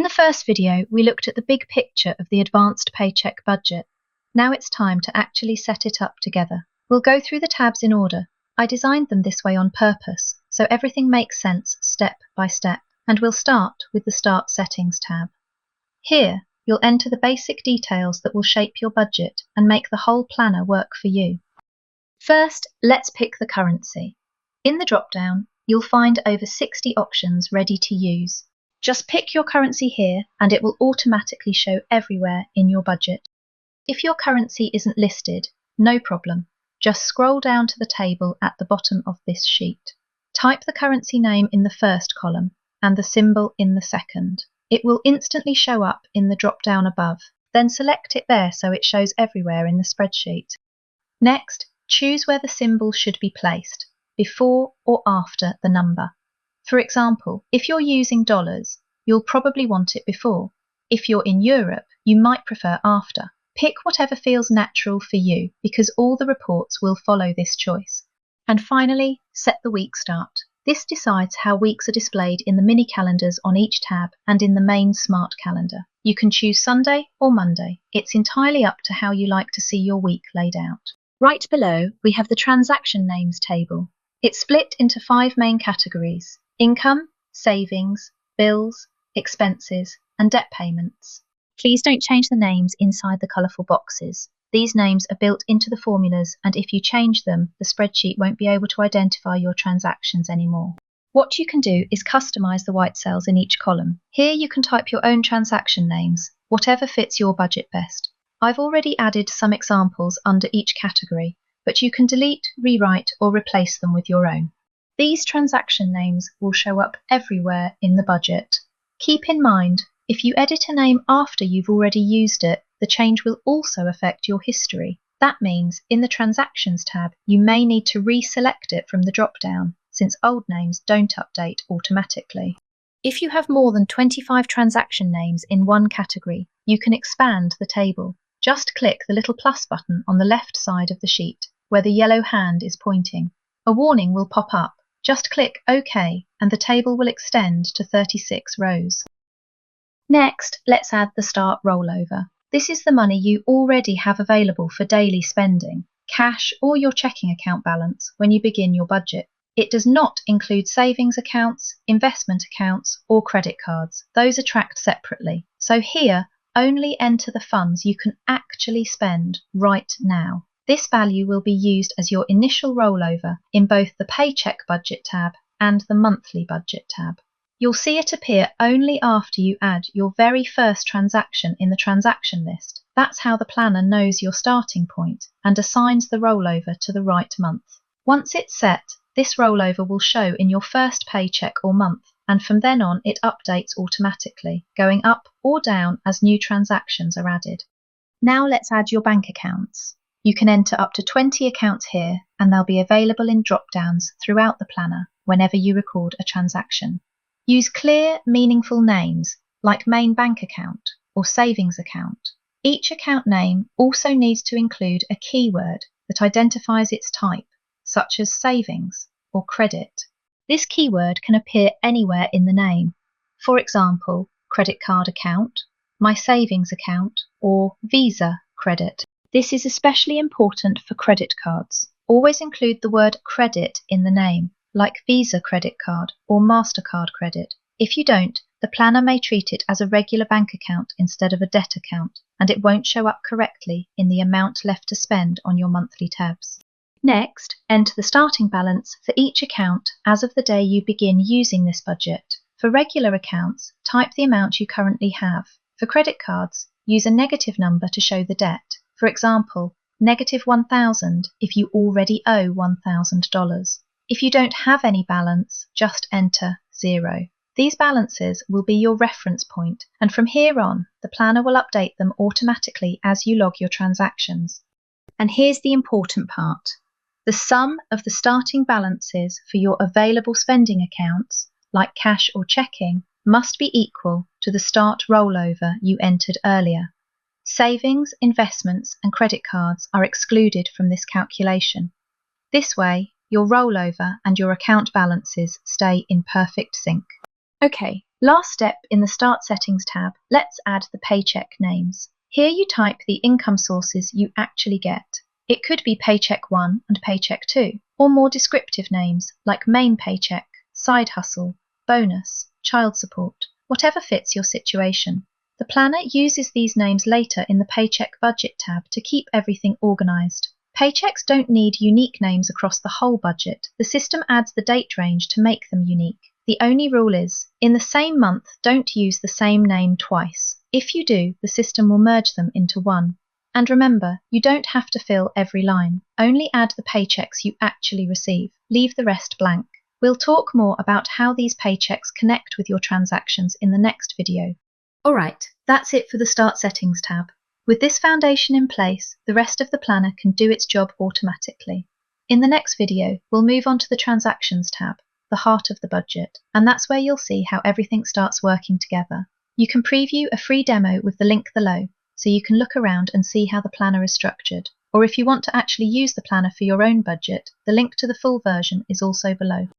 the first video, we looked at the big picture of the Advanced Paycheck Budget. Now it's time to actually set it up together. We'll go through the tabs in order. I designed them this way on purpose, so everything makes sense step by step, and we'll start with the Start Settings tab. Here, you'll enter the basic details that will shape your budget and make the whole planner work for you. First, let's pick the currency. In the drop-down, you'll find over 60 options ready to use. Just pick your currency here and it will automatically show everywhere in your budget. If your currency isn't listed, no problem. Just scroll down to the table at the bottom of this sheet. Type the currency name in the first column and the symbol in the second. It will instantly show up in the drop-down above. Then select it there so it shows everywhere in the spreadsheet. Next, choose where the symbol should be placed, before or after the number. For example, if you're using dollars, you'll probably want it before. If you're in Europe, you might prefer after. Pick whatever feels natural for you because all the reports will follow this choice. And finally, set the week start. This decides how weeks are displayed in the mini calendars on each tab and in the main smart calendar. You can choose Sunday or Monday. It's entirely up to how you like to see your week laid out. Right below, we have the transaction names table. It's split into 5 main categories: income, savings, bills, expenses, and debt payments. Please don't change the names inside the colourful boxes. These names are built into the formulas, and if you change them, the spreadsheet won't be able to identify your transactions anymore. What you can do is customise the white cells in each column. Here you can type your own transaction names, whatever fits your budget best. I've already added some examples under each category, but you can delete, rewrite, or replace them with your own. These transaction names will show up everywhere in the budget. Keep in mind, if you edit a name after you've already used it, the change will also affect your history. That means in the Transactions tab, you may need to reselect it from the drop-down, since old names don't update automatically. If you have more than 25 transaction names in one category, you can expand the table. Just click the little plus button on the left side of the sheet, where the yellow hand is pointing. A warning will pop up. Just click OK, and the table will extend to 36 rows. Next, let's add the Start rollover. This is the money you already have available for daily spending, cash or your checking account balance when you begin your budget. It does not include savings accounts, investment accounts, or credit cards. Those are tracked separately. So here, only enter the funds you can actually spend right now. This value will be used as your initial rollover in both the Paycheck Budget tab and the Monthly Budget tab. You'll see it appear only after you add your very first transaction in the transaction list. That's how the planner knows your starting point and assigns the rollover to the right month. Once it's set, this rollover will show in your first paycheck or month, and from then on it updates automatically, going up or down as new transactions are added. Now let's add your bank accounts. You can enter up to 20 accounts here, and they'll be available in drop-downs throughout the planner whenever you record a transaction. Use clear, meaningful names like main bank account or savings account. Each account name also needs to include a keyword that identifies its type, such as savings or credit. This keyword can appear anywhere in the name. For example, credit card account, my savings account, or Visa credit. This is especially important for credit cards. Always include the word credit in the name, like Visa credit card or MasterCard credit. If you don't, the planner may treat it as a regular bank account instead of a debt account, and it won't show up correctly in the amount left to spend on your monthly tabs. Next, enter the starting balance for each account as of the day you begin using this budget. For regular accounts, type the amount you currently have. For credit cards, use a negative number to show the debt. For example, -$1,000 if you already owe $1,000. If you don't have any balance, just enter 0. These balances will be your reference point, and from here on, the planner will update them automatically as you log your transactions. And here's the important part. The sum of the starting balances for your available spending accounts, like cash or checking, must be equal to the start rollover you entered earlier. Savings, investments, and credit cards are excluded from this calculation. This way, your rollover and your account balances stay in perfect sync. Okay, Last step in the Start Settings tab, let's add the paycheck names. Here you type the income sources you actually get. It could be Paycheck 1 and Paycheck 2, or more descriptive names like Main Paycheck, Side Hustle, Bonus, Child Support, whatever fits your situation. The planner uses these names later in the Paycheck Budget tab to keep everything organised. Paychecks don't need unique names across the whole budget. The system adds the date range to make them unique. The only rule is, in the same month, don't use the same name twice. If you do, the system will merge them into one. And remember, you don't have to fill every line. Only add the paychecks you actually receive. Leave the rest blank. We'll talk more about how these paychecks connect with your transactions in the next video. Alright, that's it for the Start Settings tab. With this foundation in place, the rest of the planner can do its job automatically. In the next video, we'll move on to the Transactions tab, the heart of the budget, and that's where you'll see how everything starts working together. You can preview a free demo with the link below, so you can look around and see how the planner is structured. Or if you want to actually use the planner for your own budget, the link to the full version is also below.